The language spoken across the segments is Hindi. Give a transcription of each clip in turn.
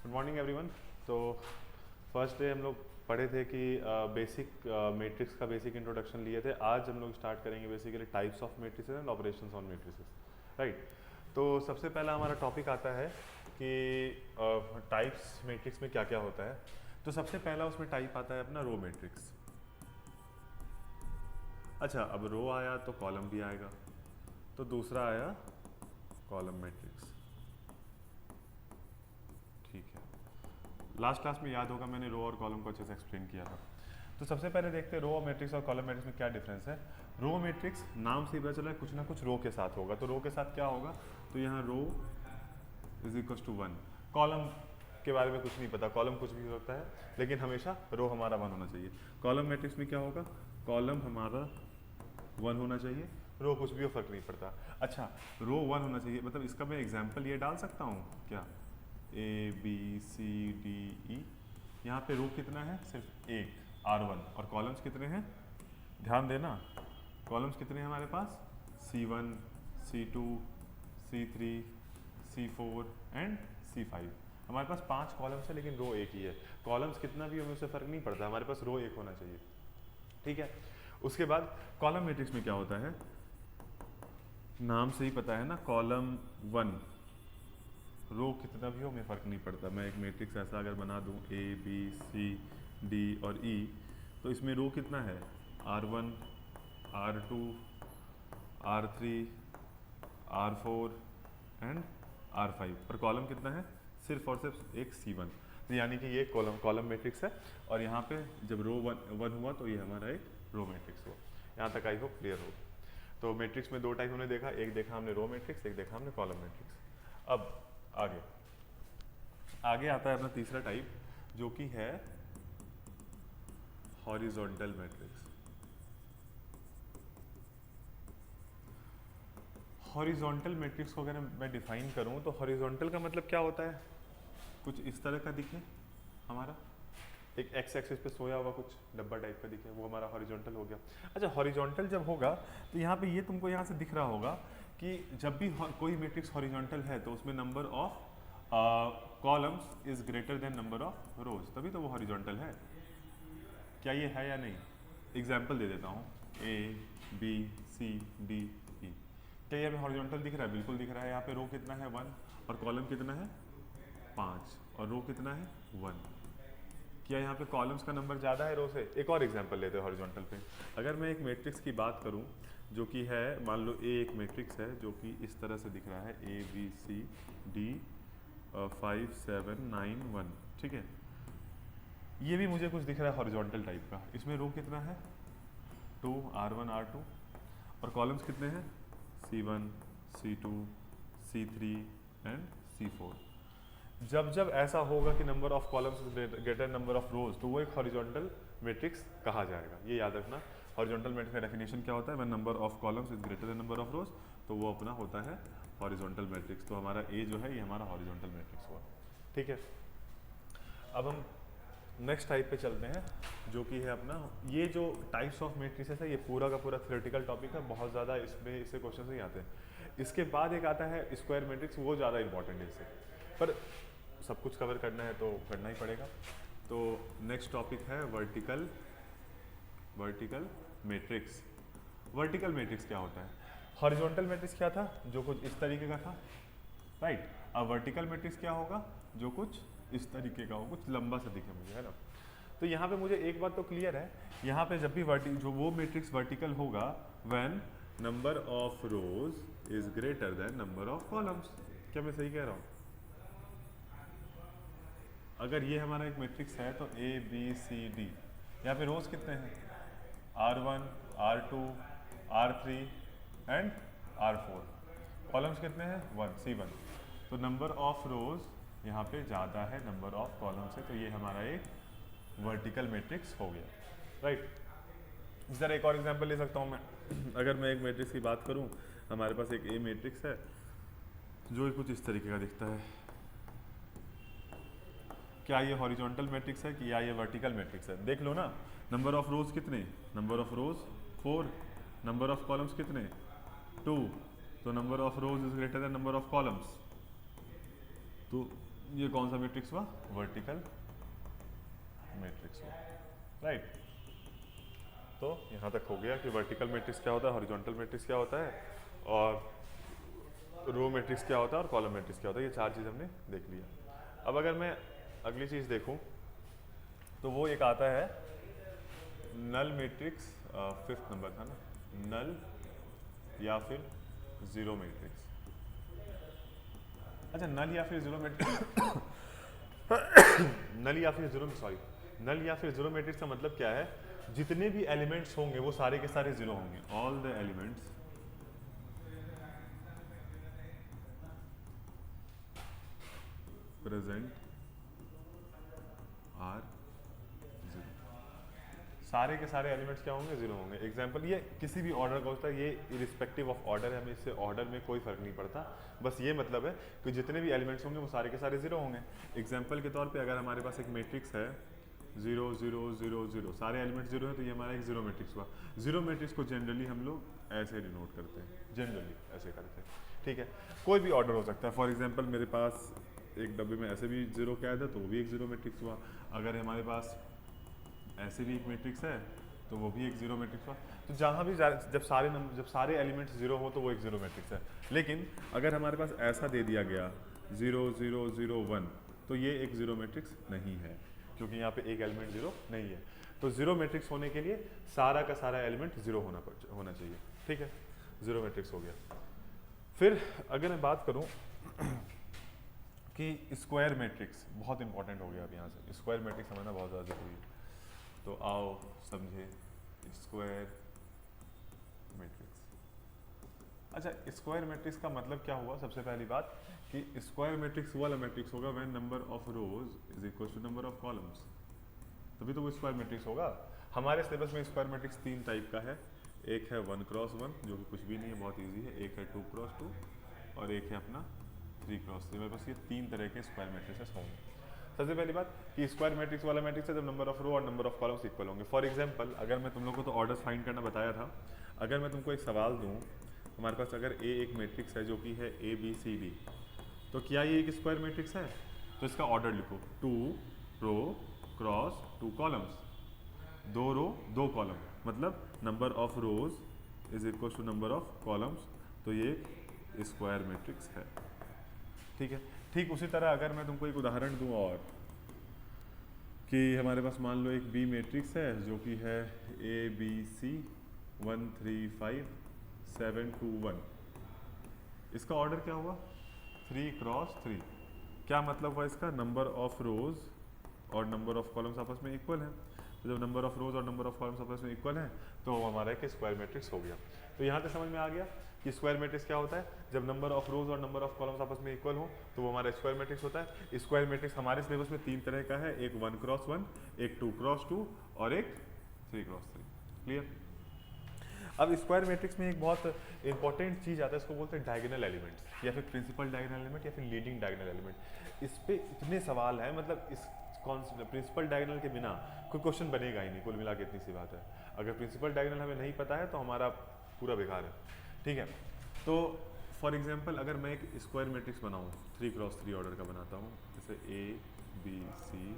Good morning everyone. तो फर्स्ट डे हम लोग पढ़े थे कि बेसिक मैट्रिक्स का बेसिक इंट्रोडक्शन लिए थे। आज हम लोग स्टार्ट करेंगे basically types of matrices and operations on matrices, right. तो सबसे पहला हमारा टॉपिक आता है कि टाइप्स मैट्रिक्स में क्या क्या होता है। तो सबसे पहला उसमें टाइप आता है अपना रो मैट्रिक्स। अच्छा, अब रो आया तो कॉलम भी आएगा, तो दूसरा आया कॉलम मैट्रिक्स। ठीक है, लास्ट क्लास में याद होगा मैंने रो और कॉलम को अच्छे से एक्सप्लेन किया था। तो सबसे पहले देखते हैं रो मैट्रिक्स और कॉलम मैट्रिक्स में क्या डिफरेंस है। रो मैट्रिक्स नाम से ही पता चला है कुछ ना कुछ रो के साथ होगा। तो रो के साथ क्या होगा, तो यहाँ रो इज इक्वल टू 1। कॉलम के बारे में कुछ नहीं पता, कॉलम कुछ भी हो सकता है, लेकिन हमेशा रो हमारा 1 होना चाहिए। कॉलम मैट्रिक्स में क्या होगा, कॉलम हमारा 1 होना चाहिए, रो कुछ भी हो फर्क नहीं पड़ता। अच्छा, रो 1 होना चाहिए, मतलब इसका मैं एग्जाम्पल ये डाल सकता हूँ क्या, A B C D E. यहाँ पे रो कितना है, सिर्फ एक R1, और कॉलम्स कितने हैं, ध्यान देना, कॉलम्स कितने हैं हमारे पास, C1 C2 C3 C4 and C5। हमारे पास 5 कॉलम्स है लेकिन रो एक ही है। कॉलम्स कितना भी हमें उससे फर्क नहीं पड़ता, हमारे पास रो एक होना चाहिए, ठीक है। उसके बाद कॉलम मैट्रिक्स में क्या होता है, नाम से ही पता है ना, कॉलम 1, रो कितना भी हो हमें फ़र्क नहीं पड़ता। मैं एक मैट्रिक्स ऐसा अगर बना दूं A B C D और E, तो इसमें रो कितना है, R1 R2 R3 R4 and R5, पर कॉलम कितना है, सिर्फ और सिर्फ एक C1। तो यानी कि ये कॉलम मैट्रिक्स है, और यहाँ पे जब रो 1 हुआ तो ये हमारा एक रो मैट्रिक्स हुआ। यहाँ तक आई होप क्लियर हो। तो मैट्रिक्स में दो टाइप हमने देखा, एक देखा हमने रो मैट्रिक्स, एक देखा हमने कॉलम मैट्रिक्स। अब आगे आता है अपना तीसरा टाइप, जो कि है हॉरिजॉन्टल मैट्रिक्स। हॉरिजॉन्टल मैट्रिक्स को अगर मैं डिफाइन करूं तो हॉरिजॉन्टल का मतलब क्या होता है, कुछ इस तरह का दिखे हमारा, एक एक्स एक्सिस पे सोया हुआ कुछ डब्बा टाइप का दिखे, वो हमारा हॉरिजॉन्टल हो गया। अच्छा, हॉरिजॉन्टल जब होगा तो यहाँ पे ये तुमको यहाँ से दिख रहा होगा कि जब भी कोई मैट्रिक्स हॉरिजॉन्टल है तो उसमें number of columns is greater then number of रोज, तभी तो वो हॉरिजॉन्टल है। क्या ये है या नहीं, एग्जाम्पल दे देता हूँ, A B C D E। क्या ये हमें हॉरिजॉन्टल दिख रहा है, बिल्कुल दिख रहा है। यहाँ पे रो कितना है 1, और कॉलम कितना है 5, और रो कितना है 1। क्या यहाँ पे कॉलम्स का नंबर ज़्यादा है रो से। एक और एग्जांपल लेते हैं हॉरिजॉन्टल पे। अगर मैं एक मैट्रिक्स की बात करूँ जो कि है, मान लो A एक मैट्रिक्स है जो कि इस तरह से दिख रहा है, A B C D 5 7 9 1, ठीक है। ये भी मुझे कुछ दिख रहा है हॉरिजॉन्टल टाइप का। इसमें रो कितना है 2 R1 R2, और कॉलम्स कितने हैं C1 C2 C3 and C4। जब जब ऐसा होगा कि number of columns greater number of रोज, तो वो एक हॉरिजॉन्टल मैट्रिक्स कहा जाएगा। ये याद रखना, हॉरिजॉन्टल मैट्रिक्स का डेफिनेशन क्या होता है, when number of columns is greater then number of रोज, तो वो अपना होता है हॉरिजॉन्टल मैट्रिक्स। तो हमारा ए जो है ये हमारा हॉरिजॉन्टल मैट्रिक्स हुआ, ठीक है। अब हम नेक्स्ट टाइप पे चलते हैं, जो कि है अपना, ये जो टाइप्स ऑफ मैट्रिसेस है ये पूरा का पूरा थ्योरेटिकल टॉपिक है, बहुत ज़्यादा इसमें इससे क्वेश्चन नहीं आते। इसके बाद एक आता है स्क्वायर मैट्रिक्स, वो ज़्यादा इंपॉर्टेंट है इससे, पर सब कुछ कवर करना है तो करना ही पड़ेगा। तो नेक्स्ट टॉपिक है वर्टिकल मैट्रिक्स। वर्टिकल मैट्रिक्स क्या होता है, हॉरिजॉन्टल मैट्रिक्स क्या था, जो कुछ इस तरीके का था, राइट। अब वर्टिकल मैट्रिक्स क्या होगा, जो कुछ इस तरीके का हो, कुछ लंबा सा दिखे मुझे, है ना। तो यहाँ पे मुझे एक बात तो क्लियर है, यहाँ पे जब भी जो वो मैट्रिक्स वर्टिकल होगा when number of rows is greater then number of columns. क्या मैं सही कह रहा हूँ, अगर ये हमारा एक मैट्रिक्स है तो A B C D, यहाँ पे रोज कितने हैं R1 R2 R3 and R4, columns कितने हैं 1 C1। तो नंबर ऑफ रोज यहाँ पे ज़्यादा है नंबर ऑफ कॉलम्स है, तो ये हमारा एक वर्टिकल मैट्रिक्स हो गया, राइट। इस तरह एक और एग्जांपल ले सकता हूँ मैं। अगर मैं एक मैट्रिक्स की बात करूँ, हमारे पास एक A मैट्रिक्स है जो कुछ इस तरीके का दिखता है। क्या ये हॉरिजॉन्टल मैट्रिक्स है कि या ये वर्टिकल मैट्रिक्स है, देख लो ना। नंबर ऑफ रोज कितने, number of rose 4, number of columns कितने 2, तो number of rows is greater then number of columns, तो ये कौन सा मैट्रिक्स हुआ? वर्टिकल मैट्रिक्स हुआ, राइट। तो यहाँ तक हो गया कि वर्टिकल मैट्रिक्स क्या होता है, हॉरिजॉन्टल मैट्रिक्स क्या होता है, और रो मैट्रिक्स क्या होता है, और कॉलम मैट्रिक्स क्या होता है। ये चार चीज़ हमने देख लिया। अब अगर मैं अगली चीज़ देखूँ तो वो एक आता है नल मैट्रिक्स, फिफ्थ नंबर था ना, नल या फिर ज़ीरो मैट्रिक्स। अच्छा, नल या फिर ज़ीरो मैट्रिक्स नल या फिर ज़ीरो मैट्रिक्स का मतलब क्या है? जितने भी एलिमेंट्स होंगे वो सारे के सारे ज़ीरो होंगे। All the elements present are zero. सारे के सारे एलिमेंट्स क्या होंगे? जीरो होंगे। एग्जांपल, ये किसी भी ऑर्डर का होता है, ये इरिस्पेक्टिव ऑफ ऑर्डर है, हमें इससे ऑर्डर में कोई फर्क नहीं पड़ता। बस ये मतलब है कि जितने भी एलिमेंट्स होंगे वो सारे के सारे जीरो होंगे। एग्जांपल के तौर पे अगर हमारे पास एक मैट्रिक्स है 0 0 0 0, सारे एलिमेंट्स जीरो है, तो ये हमारा एक जीरो मैट्रिक्स हुआ। जीरो मैट्रिक्स को जनरली हम लोग ऐसे डिनोट करते हैं, जनरली ऐसे करते हैं, ठीक है। कोई भी ऑर्डर हो सकता है। फॉर एग्जाम्पल, मेरे पास एक डब्बे में ऐसे भी जीरो कैद है तो वो भी एक जीरो मैट्रिक्स हुआ। अगर हमारे पास ऐसे भी एक मैट्रिक्स है तो वो भी एक जीरो मैट्रिक्स हुआ। तो जहाँ भी जब सारे एलिमेंट्स जीरो हो तो वो एक जीरो मैट्रिक्स है। लेकिन अगर हमारे पास ऐसा दे दिया गया 0 0 0 1, तो ये एक जीरो मैट्रिक्स नहीं है, क्योंकि यहाँ पे एक एलिमेंट जीरो नहीं है। तो जीरो मैट्रिक्स होने के लिए सारा का सारा एलिमेंट जीरो होना चाहिए, ठीक है। जीरो मैट्रिक्स हो गया। फिर अगर मैं बात करूँ कि स्क्वायर मैट्रिक्स, बहुत इंपॉर्टेंट हो गया अब यहाँ से, स्क्वायर मैट्रिक्स समझना बहुत ज़्यादा ज़रूरी है। तो आओ समझे स्क्वायर मैट्रिक्स। अच्छा, स्क्वायर मैट्रिक्स का मतलब क्या हुआ? सबसे पहली बात कि स्क्वायर मैट्रिक्स वाला मैट्रिक्स होगा when number of rows is equal to number of columns, तभी तो वो स्क्वायर मैट्रिक्स होगा। हमारे सिलेबस में स्क्वायर मैट्रिक्स तीन टाइप का है। एक है 1 क्रॉस 1, जो कि कुछ भी नहीं है, बहुत ईजी है। एक है 2 क्रॉस 2, और एक है अपना 3 क्रॉस 3। मेरे पास ये तीन तरह के स्क्वायर मैट्रिक्स होंगे। सबसे पहली बात कि स्क्वायर मैट्रिक्स वाला मैट्रिक्स है जब नंबर ऑफ रो और नंबर ऑफ कॉलम्स इक्वल होंगे। फॉर एग्जांपल, अगर मैं तुम लोग को तो ऑर्डर्स फाइंड करना बताया था, अगर मैं तुमको एक सवाल दूं, हमारे पास अगर ए एक मैट्रिक्स है जो कि है ABCD, तो क्या ये एक स्क्वायर मैट्रिक्स है? तो इसका ऑर्डर लिखो, 2 row cross 2 columns, 2 row 2 column, मतलब number of rows is equal to number of columns, तो ये एक स्क्वायर मैट्रिक्स है, ठीक है। ठीक उसी तरह अगर मैं तुमको एक उदाहरण दूं और कि हमारे पास मान लो एक बी मैट्रिक्स है जो कि है ABC 1 3 5 7 2 1, इसका ऑर्डर क्या हुआ? 3 क्रॉस 3। क्या मतलब हुआ इसका? नंबर ऑफ रोज और नंबर ऑफ कॉलम्स आपस में इक्वल है। तो जब नंबर ऑफ रोज और नंबर ऑफ कॉलम्स आपस में इक्वल है तो वो हमारा एक स्क्वायर मैट्रिक्स हो गया। तो यहाँ तक समझ में आ गया कि स्क्वायर मैट्रिक्स क्या होता है? जब नंबर ऑफ रोज और नंबर ऑफ कॉलम्स आपस में इक्वल हो तो वो हमारा स्क्वायर मैट्रिक्स होता है। स्क्वायर मैट्रिक्स हमारे सिलेबस में तीन तरह का है, एक 1 क्रॉस 1, एक 2 क्रॉस 2 और एक 3 क्रॉस 3। क्लियर? अब स्क्वायर मैट्रिक्स में एक बहुत इंपॉर्टेंट चीज आता है, इसको बोलते हैं डायगोनल एलिमेंट्स, या फिर प्रिंसिपल डायगोनल एलिमेंट, या फिर लीडिंग डायगोनल एलिमेंट। इस पे इतने सवाल हैं, मतलब इस प्रिंसिपल डायगोनल के बिना कोई क्वेश्चन बनेगा ही नहीं। कुल मिला के इतनी सी बात है। अगर प्रिंसिपल डायगोनल हमें नहीं पता है तो हमारा पूरा बेकार है, ठीक है। तो फॉर एग्जांपल, अगर मैं एक स्क्वायर मैट्रिक्स बनाऊँ 3 क्रॉस 3 ऑर्डर का बनाता हूँ, जैसे ABCDEFGHI,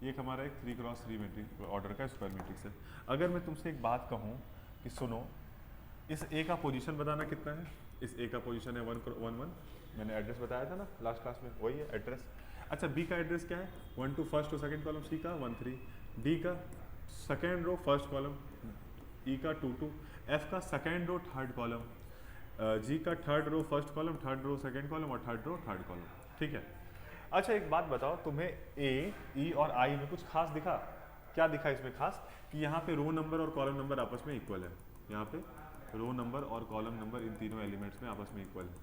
ये हमारा एक 3 क्रॉस 3 मैट्रिक्स ऑर्डर का स्क्वायर मैट्रिक्स है। अगर मैं तुमसे एक बात कहूँ कि सुनो, इस ए का पोजीशन बताना कितना है? इस ए का पोजीशन है 1 1 1, मैंने एड्रेस बताया था ना लास्ट क्लास में, वही है एड्रेस। अच्छा, बी का एड्रेस क्या है? 1 2 first to second column, C का 1 3, डी का second row first column, E का 2 2, एफ का second row third column, G का third row first column, third row second column और थर्ड रो थर्ड कॉलम, ठीक है। अच्छा, एक बात बताओ, तुम्हें ए, ई और आई में कुछ खास दिखा? क्या दिखा इसमें खास? कि यहाँ पे रो नंबर और कॉलम नंबर आपस में इक्वल है। यहाँ पे रो नंबर और कॉलम नंबर इन तीनों एलिमेंट्स में आपस में इक्वल है।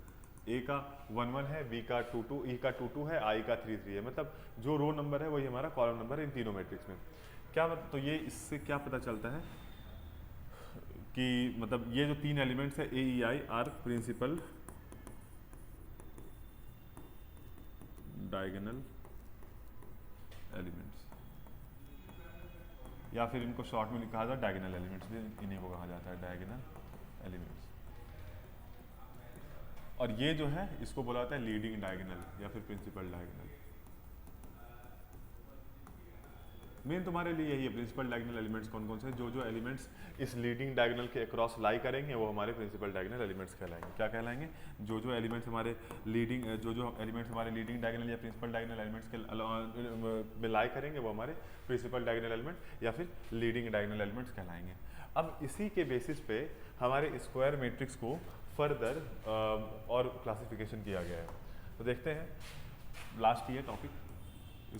ए का 1 1 है, बी का 2 2, ई का 2 2 है, आई का 3 3 है। मतलब जो रो नंबर है वही हमारा कॉलम नंबर है इन तीनों मैट्रिक्स में। क्या मतलब? तो ये इससे क्या पता चलता है कि मतलब ये जो तीन एलिमेंट्स है A, E, I are principal diagonal elements, या फिर इनको शॉर्ट में कहा जाता है डायगोनल एलिमेंट्स, भी इन्हीं को कहा जाता है डायगोनल एलिमेंट्स। और ये जो है इसको बोला जाता है लीडिंग डायगोनल या फिर प्रिंसिपल डायगोनल। मेन तुम्हारे लिए यही है, प्रिंसिपल डायगोनल एलिमेंट्स कौन कौन से हैं, जो जो एलिमेंट्स इस लीडिंग डायगोनल के अक्रॉस लाई करेंगे वो हमारे प्रिंसिपल डायगोनल एलिमेंट्स कहलाएंगे। क्या कहलाएंगे? जो जो एलिमेंट्स हमारे लीडिंग डायगोनल या प्रिंसिपल डायगोनल एलिमेंट्स के में लाई करेंगे वो हमारे प्रिंसिपल डायगोनल एलिमेंट या फिर लीडिंग डायगोनल एलिमेंट्स कहलाएंगे। अब इसी के बेसिस पे हमारे स्क्वायर मैट्रिक्स को फर्दर और क्लासिफिकेशन किया गया है। तो देखते हैं, लास्ट ये टॉपिक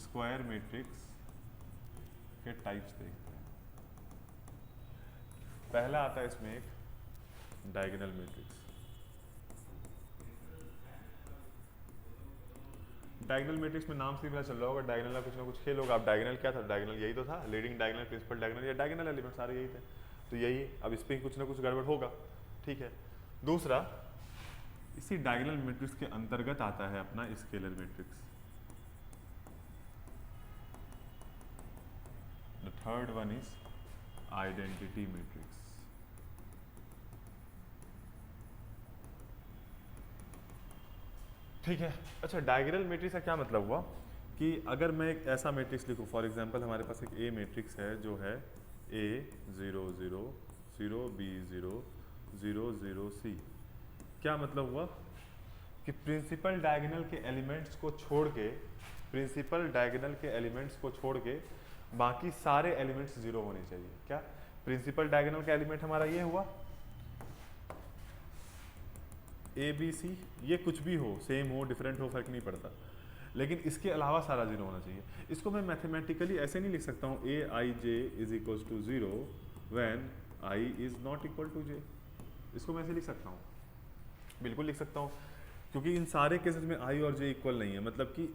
स्क्वायर मैट्रिक्स के टाइप्स देखते हैं। पहला आता है इसमें एक डायगोनल मैट्रिक्स। डायगोनल मैट्रिक्स में नाम से ही पता चल रहा होगा, डायगोनल का कुछ ना कुछ खेल होगा। अब डायगोनल क्या था? डायगोनल यही तो था, लीडिंग डायगोनल, प्रिंसिपल डायगोनल या डायगोनल एलिमेंट सारे यही थे, तो यही। अब इस पर कुछ ना कुछ गड़बड़ होगा, ठीक है। दूसरा, इसी डायगोनल मैट्रिक्स के अंतर्गत आता है अपना scalar matrix. The third one is identity matrix. ठीक है। अच्छा, डायगोनल मैट्रिक्स का क्या मतलब हुआ कि अगर मैं एक ऐसा मैट्रिक्स लिखूं, फॉर एग्जांपल हमारे पास एक ए मैट्रिक्स है जो है A 0 0 0 B 0 0 0 C। क्या मतलब हुआ कि प्रिंसिपल डायगोनल के एलिमेंट्स को छोड़ के बाकी सारे एलिमेंट्स जीरो होने चाहिए। क्या? प्रिंसिपल डायगोनल का एलिमेंट हमारा ये हुआ A B C, ये कुछ भी हो, सेम हो डिफरेंट हो, फर्क नहीं पड़ता, लेकिन इसके अलावा सारा जीरो होना चाहिए। इसको मैं मैथमेटिकली ऐसे नहीं लिख सकता हूँ Aij is equal to 0 when I is not equal to j। इसको मैं ऐसे लिख सकता हूँ, बिल्कुल लिख सकता हूँ, क्योंकि इन सारे केसेस में I और j इक्वल नहीं है। मतलब कि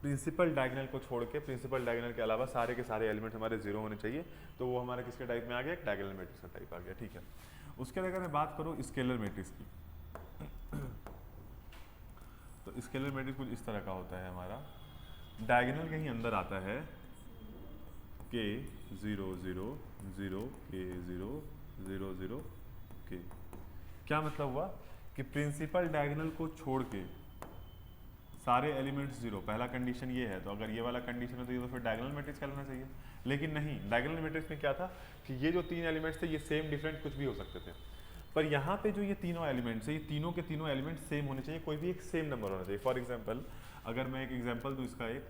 प्रिंसिपल डायगोनल को छोड़ के, प्रिंसिपल डायगोनल के अलावा सारे के सारे एलिमेंट हमारे जीरो होने चाहिए। तो वो हमारा किसके टाइप में आ गया? डायगोनल मैट्रिक्स का टाइप आ गया, ठीक है। उसके बाद अगर मैं बात करूँ स्केलर मैट्रिक्स की, तो स्केलर मैट्रिक्स कुछ इस तरह का होता है हमारा। डायगोनल कहीं अंदर आता है k 0 0 0 k 0 0 0 k। क्या मतलब हुआ कि प्रिंसिपल डायगोनल को छोड़ के सारे एलिमेंट्स जीरो, पहला कंडीशन ये है। तो अगर ये वाला कंडीशन है तो ये तो फिर डायगोनल मैट्रिक्स कहलाना चाहिए। लेकिन नहीं, डायगोनल मैट्रिक्स में क्या था कि ये जो तीन एलिमेंट्स थे ये सेम डिफरेंट कुछ भी हो सकते थे, पर यहाँ पे जो ये तीनों एलिमेंट्स है, ये तीनों के तीनों एलिमेंट्स सेम होने चाहिए, कोई भी एक सेम नंबर होना चाहिए। फॉर एग्जांपल अगर मैं एक एग्जांपल दूँ इसका एक,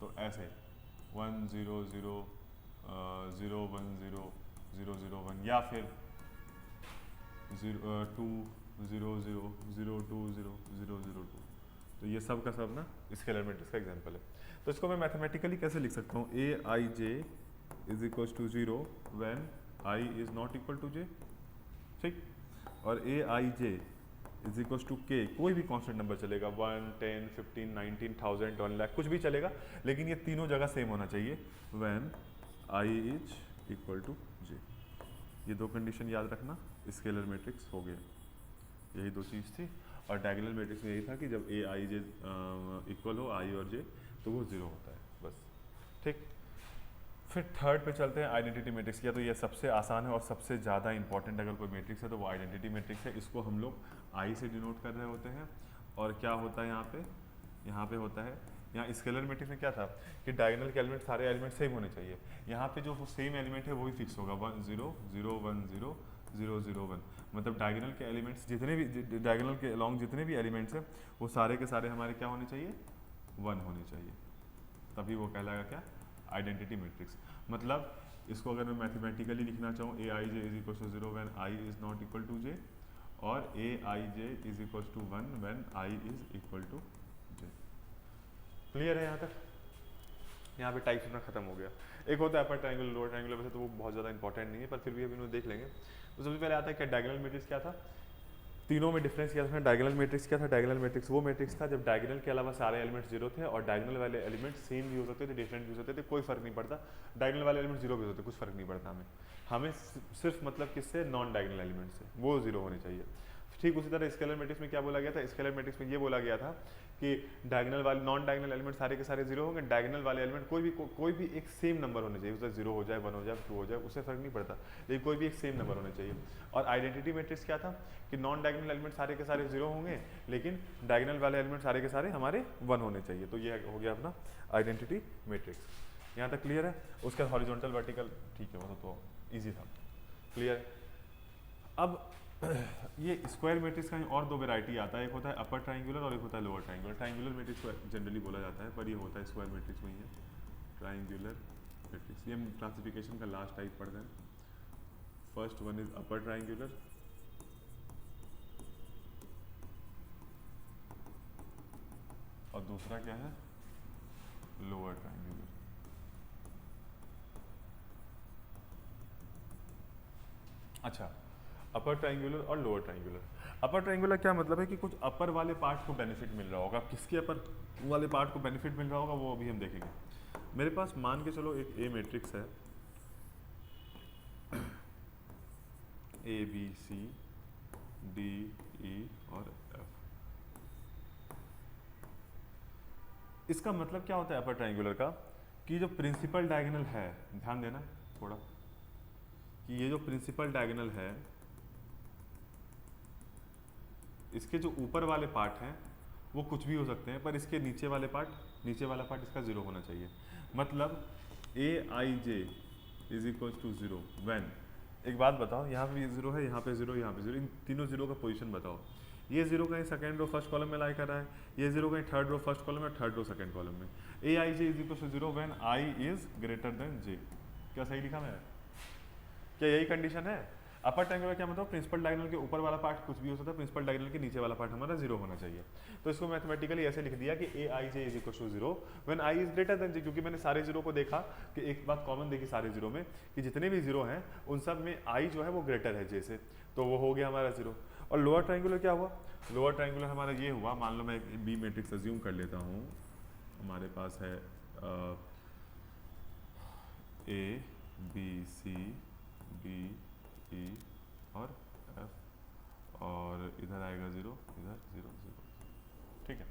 तो ऐसे 1 0 0 0 1 0 0 0 1 या फिर 2 0 0 0 2 0 0 0 2। तो ये सब का सब ना स्केलर मैट्रिक्स का एग्जांपल है। तो इसको मैं मैथमेटिकली कैसे लिख सकता हूँ? Aij is equal to 0 when I is not equal to j, ठीक। और Aij is equal to k, कोई भी कांस्टेंट नंबर चलेगा, 1 10 15 19 1000 1 लाख, कुछ भी चलेगा, लेकिन ये तीनों जगह सेम होना चाहिए, when I is equal to j। ये दो कंडीशन याद रखना, स्केलर मैट्रिक्स हो गया। यही दो चीज़ थी। और डायगोनल मैट्रिक्स में यही था कि जब Aij इक्वल हो I और j तो वो जीरो होता है, बस, ठीक। फिर थर्ड पे चलते हैं आइडेंटिटी मैट्रिक्स। या तो ये सबसे आसान है और सबसे ज़्यादा इंपॉर्टेंट अगर कोई मैट्रिक्स है तो वो आइडेंटिटी मैट्रिक्स है। इसको हम लोग I से डिनोट कर रहे होते हैं। और क्या होता है यहाँ पे होता है, यहाँ स्केलर मैट्रिक्स में क्या था कि डायगोनल के एलिमेंट सारे एलिमेंट सेम होने चाहिए। यहाँ पे जो सेम एलिमेंट है वही फिक्स होगा, 1 0 0 1 0 0 0 1। मतलब डायगोनल के एलिमेंट्स जितने भी, डायगोनल के अलॉन्ग जितने भी एलिमेंट्स हैं वो सारे के सारे हमारे क्या होने चाहिए? 1 होने चाहिए, तभी वो कहलाएगा क्या? Identity matrix. मतलब इसको अगर मैं मैथमेटिकली लिखना चाहूँ, Aij is equal to 0 when I is not equal to j, और Aij is equal to 1 when I is equal to j। Clear है यहाँ तक? यहाँ पे टाइप्स अपना खत्म हो गया। एक होता है अपर ट्रायंगल, लोअर ट्रायंगल, वैसे तो वो बहुत ज़्यादा इंपॉर्टेंट नहीं है, पर फिर भी अभी इन्होंने देख लेंगे। तो सबसे पहले आता है क्या? डायगोनल मैट्रिक्स क्या था? तीनों में डिफरेंस क्या था? डायगोनल मैट्रिक्स क्या था? डायगोनल मैट्रिक्स वो मैट्रिक्स था जब डायगोनल के अलावा सारे एलिमेंट्स जीरो थे, और डायगोनल वाले एलिमेंट्स सेम भी हो सकते थे, डिफरेंट भी हो सकते थे, कोई फर्क नहीं पड़ता। डायगोनल वाले एलिमेंट्स जीरो भी होते, कुछ फर्क नहीं पड़ता हमें सिर्फ मतलब किससे? नॉन डायगोनल एलिमेंट से, वो जीरो होने चाहिए। ठीक उसी तरह स्केलर मैट्रिक्स में क्या बोला गया था, स्केलर मैट्रिक्स में ये बोला गया था कि डायगोनल वाले नॉन डायगोनल एलिमेंट सारे के सारे जीरो होंगे, डायगोनल वाले एलिमेंट कोई भी एक सेम नंबर होने चाहिए, उसका जीरो हो जाए, 1 हो जाए, 2 हो जाए, उससे फर्क नहीं पड़ता, लेकिन कोई भी एक सेम नंबर होने चाहिए। और आइडेंटिटी मैट्रिक्स क्या था कि नॉन डायगोनल एलिमेंट सारे के सारे जीरो होंगे, लेकिन डायगोनल वाले एलिमेंट सारे के सारे हमारे 1 होने चाहिए। तो ये हो गया अपना आइडेंटिटी मैट्रिक्स। यहाँ तक क्लियर है? उसका हॉरिजॉन्टल वर्टिकल ठीक है, वो तो ईजी था, क्लियर है। अब ये स्क्वायर मैट्रिक्स का और दो वैरायटी आता है, एक होता है अपर ट्राइंगुलर और एक होता है लोअर ट्राइंगुलर। ट्राइंगुलर मैट्रिक्स को जनरली बोला जाता है, पर ये होता है स्क्वायर मैट्रिक्स में ही है, ट्राइंगुलर मैट्रिक्स। ये हम क्लासिफिकेशन का लास्ट टाइप पढ़ रहे हैं। First one is upper triangular, और दूसरा क्या है, लोअर ट्राइंगुलर। अच्छा, अपर ट्राइंगुलर और लोअर ट्राइंगुलर। अपर ट्राइंगुलर क्या मतलब है कि कुछ अपर वाले पार्ट को बेनिफिट मिल रहा होगा। अब किसके अपर वाले पार्ट को बेनिफिट मिल रहा होगा वो अभी हम देखेंगे। मेरे पास मान के चलो एक ए मैट्रिक्स है, A B C D E और एफ। इसका मतलब क्या होता है अपर ट्राइंगुलर का, कि जो प्रिंसिपल डायगोनल है, ध्यान देना थोड़ा, कि ये जो प्रिंसिपल डायगोनल है इसके जो ऊपर वाले पार्ट हैं वो कुछ भी हो सकते हैं, पर इसके नीचे वाला पार्ट इसका जीरो होना चाहिए। मतलब A I J is equal to zero when, एक बात बताओ, यहाँ पे जीरो है, यहाँ पे जीरो, यहाँ पे जीरो, इन तीनों जीरो का पोजीशन बताओ। ये जीरो कहीं सेकंड रो फर्स्ट कॉलम में लाई कर रहा है, ये जीरो कहीं थर्ड रो फर्स्ट कॉलम में, थर्ड रो सेकंड कॉलम में। A I J is equal to zero when I is greater than J. क्या सही लिखा मैंने? क्या यही कंडीशन है? अपर ट्रायंगुलर क्या मतलब, प्रिंसिपल डायगोनल के ऊपर वाला पार्ट कुछ भी हो सकता है, प्रिंसिपल डायगोनल के नीचे वाला पार्ट हमारा जीरो होना चाहिए। तो इसको मैथमेटिकली ऐसे लिख दिया कि A I J is equal to zero when I is greater than J, क्योंकि मैंने सारे जीरो को देखा कि एक बात कॉमन देखी सारे जीरो में कि जितने भी जीरो हैं उन सब में आई जो है वो ग्रेटर है जे से, तो वो हो गया हमारा जीरो। और लोअर ट्रायंगुलर क्या हुआ? लोअर ट्रायंगुलर हमारा ये हुआ, मान लो मैं एक बी मैट्रिक्स अज्यूम कर लेता हूँ, हमारे पास है A B C D E और एफ, और इधर आएगा जीरो, इधर जीरो जीरो, ठीक है।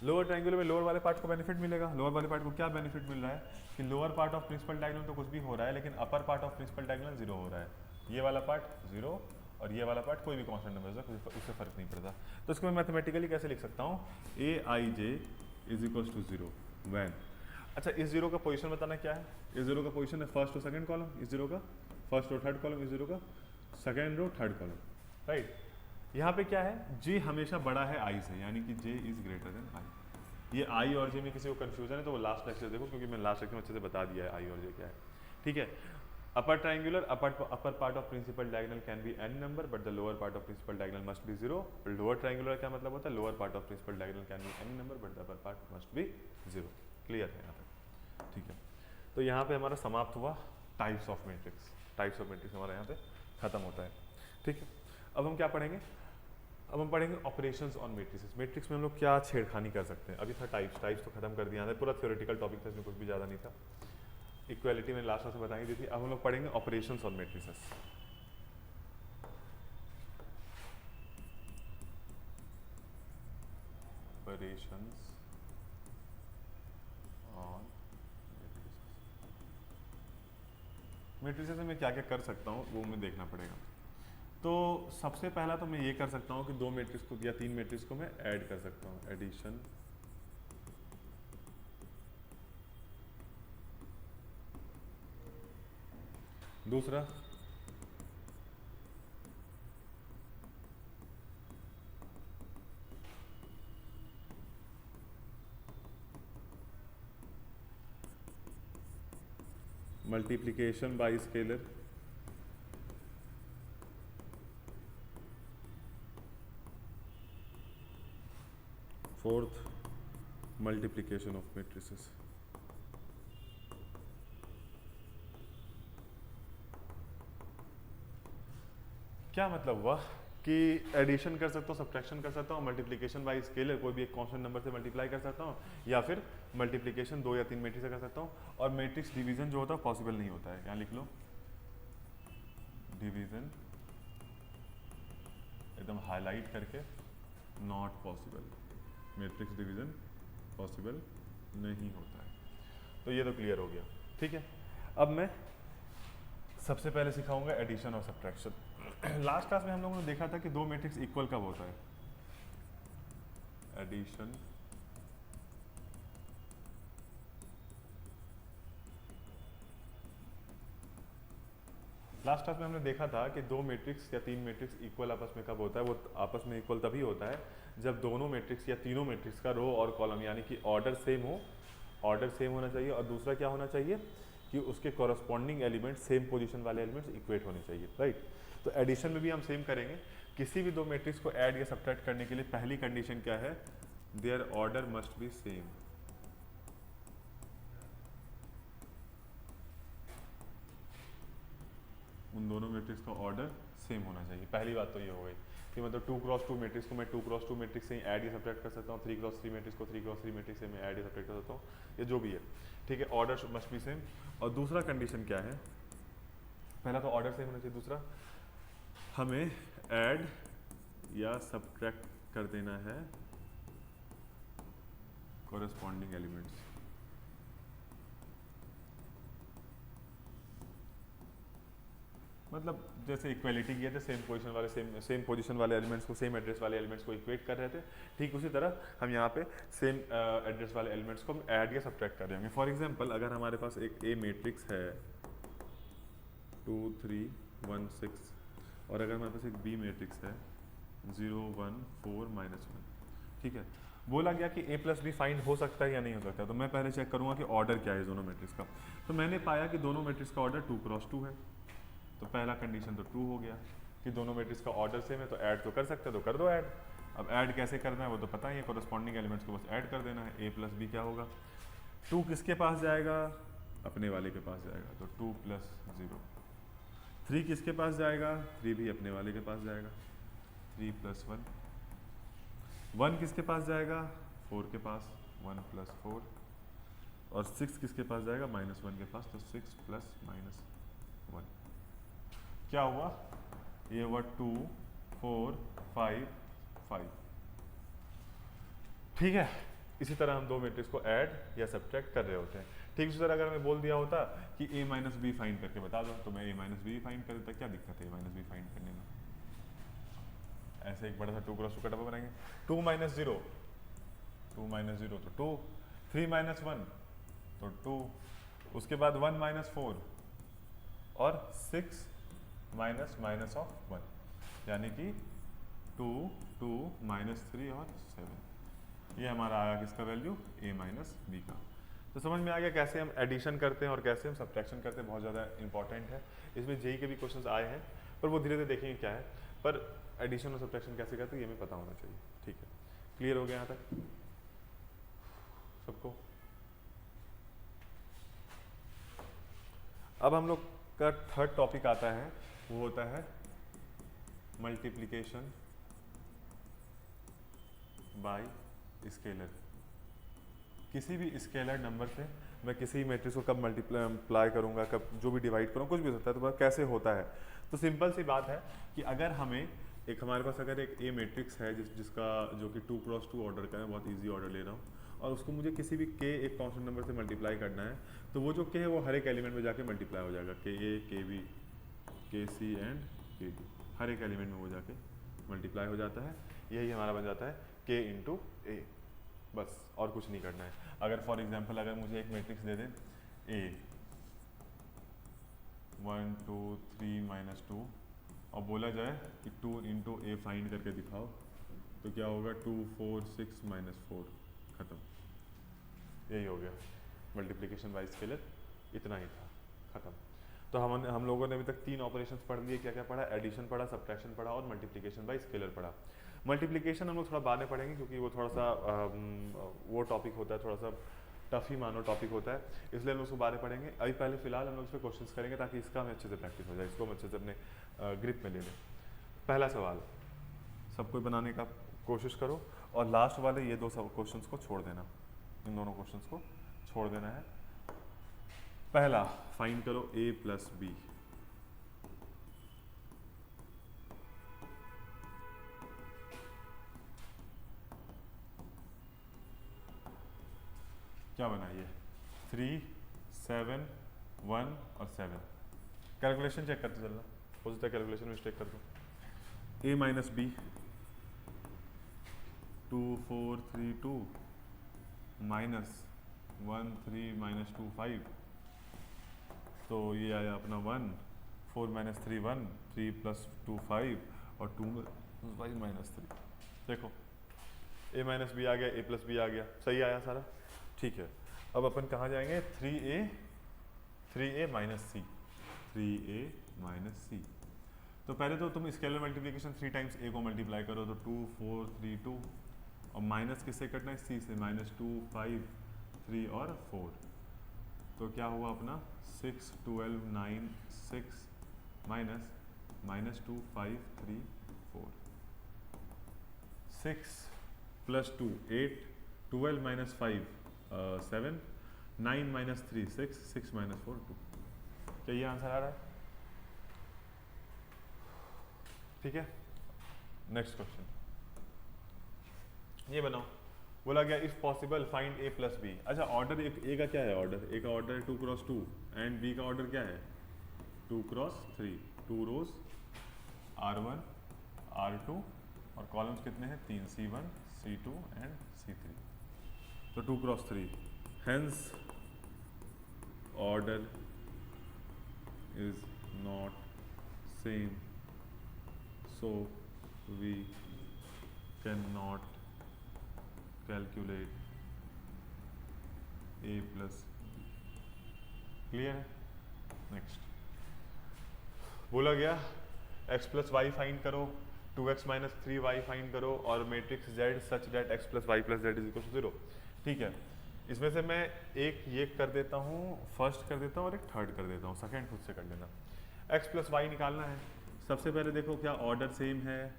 लोअर ट्रायंगुलर में लोअर वाले पार्ट को बेनिफिट मिलेगा। लोअर वाले पार्ट को क्या बेनिफिट मिल रहा है कि lower part of principal diagonal तो कुछ भी हो रहा है, लेकिन upper part of principal diagonal zero हो रहा है। ये वाला पार्ट जीरो और ये वाला पार्ट कोई भी कांस्टेंट नंबर है, उससे फर्क नहीं पड़ता। तो इसको मैं मैथमेटिकली कैसे लिख सकता हूँ, A I J is equal to zero when. अच्छा, इस जीरो का पोजीशन बताना क्या है? इस जीरो का पोजीशन है फर्स्ट और सेकंड कॉलम, इस जीरो का फर्स्ट और थर्ड कॉलम, इस जीरो का second row third column, right. यहाँ पे क्या है, जे हमेशा बड़ा है आई से, यानी कि जे इज ग्रेटर देन आई। ये आई और जे में किसी को कंफ्यूजन है तो वो लास्ट लेक्चर देखो, क्योंकि मैंने लास्ट लेक्चर में अच्छे से बता दिया है आई और जे क्या है, ठीक है। Upper triangular, upper part of principal diagonal can be any number but the lower part of principal diagonal must be zero. Lower triangular क्या मतलब होता है, lower part of principal diagonal can be any number but the upper part must be zero. Clear है यहाँ पे, ठीक है। तो यहाँ पे हमारा समाप्त हुआ types of matrix. Types of matrix हमारा यहाँ पे खत्म होता है, ठीक है। अब हम क्या पढ़ेंगे? अब हम पढ़ेंगे ऑपरेशंस ऑन मैट्रिसेस। मैट्रिक्स में हम लोग क्या छेड़खानी कर सकते हैं। अभी था टाइप्स तो खत्म कर दिया था, पूरा थ्योरेटिकल टॉपिक था, इसमें कुछ भी ज़्यादा नहीं था। इक्वालिटी में लास्ट से बताई दी थी। अब हम लोग पढ़ेंगे operations on matrices. Operations on matrices में मैं क्या क्या कर सकता हूँ वो मैं देखना पड़ेगा। तो सबसे पहला तो मैं ये कर सकता हूँ कि दो मैट्रिक्स को या तीन मैट्रिक्स को मैं ऐड कर सकता हूँ, एडिशन। दूसरा multiplication bye scalar. Fourth multiplication of matrices. क्या मतलब हुआ कि एडिशन कर सकता हूँ, सब्ट्रैक्शन कर सकता हूँ, मल्टीप्लिकेशन बाय स्केलर कोई भी एक कांस्टेंट नंबर से मल्टीप्लाई कर सकता हूँ, या फिर मल्टीप्लिकेशन दो या तीन मैट्रिक्स से कर सकता हूँ। और मैट्रिक्स डिवीजन जो होता है पॉसिबल नहीं होता है, यहाँ लिख लो डिवीजन एकदम हाईलाइट करके, not possible, matrix division possible नहीं होता है। तो ये तो क्लियर हो गया, ठीक है। अब मैं सबसे पहले सिखाऊंगा एडिशन और सब्ट्रैक्शन। लास्ट क्लास में हम लोगों ने देखा था कि दो मैट्रिक्स इक्वल कब होता है, एडिशन लास्ट क्लास में हमने देखा था कि दो मैट्रिक्स या तीन मैट्रिक्स इक्वल आपस में कब होता है, वो आपस में इक्वल तभी होता है जब दोनों मैट्रिक्स या तीनों मैट्रिक्स का रो और कॉलम यानी कि ऑर्डर सेम हो, ऑर्डर सेम होना चाहिए, और दूसरा क्या होना चाहिए कि उसके कॉरस्पॉन्डिंग एलिमेंट सेम पोजीशन वाले एलिमेंट्स इक्वेट होने चाहिए, राइट। तो एडिशन में भी हम सेम करेंगे, किसी भी दो मैट्रिक्स को ऐड या सब्ट्रैक्ट करने के लिए पहली कंडीशन क्या है, their order must be same. उन दोनों मैट्रिक्स का ऑर्डर सेम होना चाहिए, पहली बात तो ये हो गई कि मतलब 2x2 मैट्रिक्स को मैं 2x2 मैट्रिक्स से ही ऐड या सब्ट्रैक्ट कर सकता हूँ, 3x3 मैट्रिक्स को 3x3 मैट्रिक्स से मैं ऐड या सब्ट्रैक्ट कर सकता हूँ, ये जो भी है, ठीक है, ऑर्डर मस्ट बी सेम। और दूसरा कंडीशन क्या है, पहला तो ऑर्डर सेम होना चाहिए, दूसरा हमें ऐड या सब्ट्रैक्ट कर देना है कॉरस्पॉन्डिंग एलिमेंट्स। मतलब जैसे इक्वेलिटी किया था, सेम पोजीशन वाले सेम पोजीशन वाले एलिमेंट्स को, सेम एड्रेस वाले एलिमेंट्स को इक्वेट कर रहे थे, ठीक उसी तरह हम यहाँ पे सेम एड्रेस वाले एलिमेंट्स को हम ऐड या सब्ट्रैक्ट कर रहे होंगे। फॉर एग्जांपल अगर हमारे पास एक ए मैट्रिक्स है 2 3 1 6 और अगर हमारे पास एक बी मैट्रिक्स है 0 1 4 -1, ठीक है, बोला गया कि a प्लस बी फाइंड हो सकता है या नहीं हो सकता, तो मैं पहले चेक करूंगा कि ऑर्डर क्या है दोनों मैट्रिक्स का। तो मैंने पाया कि दोनों मैट्रिक्स का ऑर्डर 2x2 है, तो पहला कंडीशन तो ट्रू हो गया कि दोनों मैट्रिक्स का ऑर्डर सेम है, तो ऐड तो कर सकते हैं, तो कर दो ऐड। अब ऐड कैसे करना है वो तो पता ही है, कॉरस्पॉन्डिंग एलिमेंट्स को बस ऐड कर देना है। a प्लस बी क्या होगा, 2 किसके पास जाएगा, अपने वाले के पास जाएगा, तो 2 + 0। 3 किसके पास जाएगा, 3 भी अपने वाले के पास जाएगा, 3 + 1। 1 किसके पास जाएगा, 4 के पास, 1 + 4। और 6 किसके पास जाएगा, -1 के पास, तो 6 + -1 क्या हुआ, ये हुआ 2 4 5 5, ठीक है। इसी तरह हम दो मैट्रिक्स को ऐड या सब्ट्रैक्ट कर रहे होते हैं। ठीक इसी तरह अगर मैं बोल दिया होता कि a - b फाइंड करके बता दो, तो मैं a - b फाइंड कर देता, क्या दिक्कत है a - b फाइंड करने में। ऐसे एक बड़ा सा 2x2 का डब्बा बनाएंगे, 2 - 0 2 - 0 तो 2, 3 - 1 तो 2, उसके बाद 1 - 4 और 6 -(-1), यानी कि 2 2 -3 और 7। ये हमारा आया किसका वैल्यू, a - b का। तो समझ में आ गया कैसे हम एडिशन करते हैं और कैसे हम सब्ट्रैक्शन करते हैं, बहुत ज़्यादा इंपॉर्टेंट है। इसमें जेई के भी क्वेश्चंस आए हैं, पर वो धीरे धीरे देखेंगे क्या है, पर एडिशन और सब्ट्रैक्शन कैसे करते हैं ये हमें पता होना चाहिए, ठीक है। क्लियर हो गया यहाँ तक सबको। अब हम लोग का थर्ड टॉपिक आता है, वो होता है मल्टीप्लिकेशन बाय स्केलर। किसी भी स्केलर नंबर से मैं किसी मैट्रिक्स को कब मल्टीप्लाई करूंगा, कब जो भी डिवाइड करूँ, कुछ भी हो सकता है, तो कैसे होता है। तो सिंपल सी बात है कि अगर हमें एक हमारे पास अगर एक ए मैट्रिक्स है जिसका जो कि 2x2 ऑर्डर का है, बहुत इजी ऑर्डर ले रहा हूँ, और उसको मुझे किसी भी के एक कांस्टेंट नंबर से मल्टीप्लाई करना है, तो वो जो के है वो हर एक एलिमेंट में जाके मल्टीप्लाई हो जाएगा, के ए के बी के सी एंड के डी, हर एक एलिमेंट में वो जाके मल्टीप्लाई हो जाता है। यही हमारा बन जाता है के इंटू ए, बस और कुछ नहीं करना है। अगर फॉर एग्जांपल अगर मुझे एक मैट्रिक्स दे दें ए 1 2 3 -2 और बोला जाए कि 2 × a फाइंड करके दिखाओ, तो क्या होगा, 2 4 6 -4, खत्म। यही हो गया मल्टीप्लिकेशन बाय स्केलर, इतना ही था, खत्म। तो हम लोगों ने अभी तक 3 ऑपरेशंस पढ़ लिए, क्या क्या पढ़ा, एडिशन पढ़ा, सब्ट्रैक्शन पढ़ा और मल्टीप्लिकेशन बाय स्केलर पढ़ा। मल्टीप्लिकेशन हम लोग थोड़ा बाद में पढ़ेंगे क्योंकि वो थोड़ा सा वो टॉपिक होता है, थोड़ा सा टफ ही मानो टॉपिक होता है, इसलिए हम लोग उसको बाद में पढ़ेंगे। अभी पहले फिलहाल हम लोग इस पर क्वेश्चंस करेंगे ताकि इसका हमें अच्छे से प्रैक्टिस हो जाए, इसको हम अच्छे से अपने ग्रिप में ले लें। पहला सवाल सबको बनाने का कोशिश करो और लास्ट वाले ये 2 क्वेश्चंस को छोड़ देना, इन दोनों क्वेश्चंस को छोड़ देना है। पहला फाइंड करो a + b। क्या बना ये 3 7 1 और 7। कैलकुलेशन चेक करते चलना, हो सकता है कैलकुलेशन मिस्टेक कर दो। a minus B 2 4 3 2 minus 1 3 minus 2 5, तो ये आया अपना 1 4 माइनस 3 1 3 प्लस 2 5 और 2 5 माइनस 3। देखो a माइनस बी आ गया, a प्लस बी आ गया, सही आया सारा, ठीक है। अब अपन कहाँ जाएंगे 3a माइनस सी, 3a माइनस सी। तो पहले तो तुम स्केलर मल्टीप्लिकेशन 3 टाइम्स a को मल्टीप्लाई करो तो 2 4 3 2 और माइनस किससे करना है c से, माइनस 2 5 3 और 4, तो क्या हुआ अपना 6 12 9 6 minus minus 2 5 3 4, 6 plus 2 8 12 minus 5 7 9 minus 3 6 6 minus 4 2। क्या ये आंसर आ रहा है? ठीक है। नेक्स्ट क्वेश्चन ये बनाओ, बोला गया if possible find a plus B. अच्छा ऑर्डर ए का क्या है, ऑर्डर ए का ऑर्डर है 2 क्रॉस 2 एंड बी का ऑर्डर क्या है 2 क्रॉस 3, 2 रोज r1 r2 और कॉलम्स कितने हैं 3 c1 c2 एंड c3, तो 2 cross 3, hence order is not same, so we cannot calculate a plus। Clear है? नेक्स्ट बोला गया x प्लस वाई फाइंड करो, 2x माइनस 3y फाइंड करो और matrix z such that x plus Y plus Z is equal to 0। ठीक है, इसमें से मैं एक ये कर देता हूँ, फर्स्ट कर देता हूँ और एक थर्ड कर देता हूँ, सेकेंड खुद से कर लेना। x प्लस वाई निकालना है। सबसे पहले देखो क्या ऑर्डर सेम है,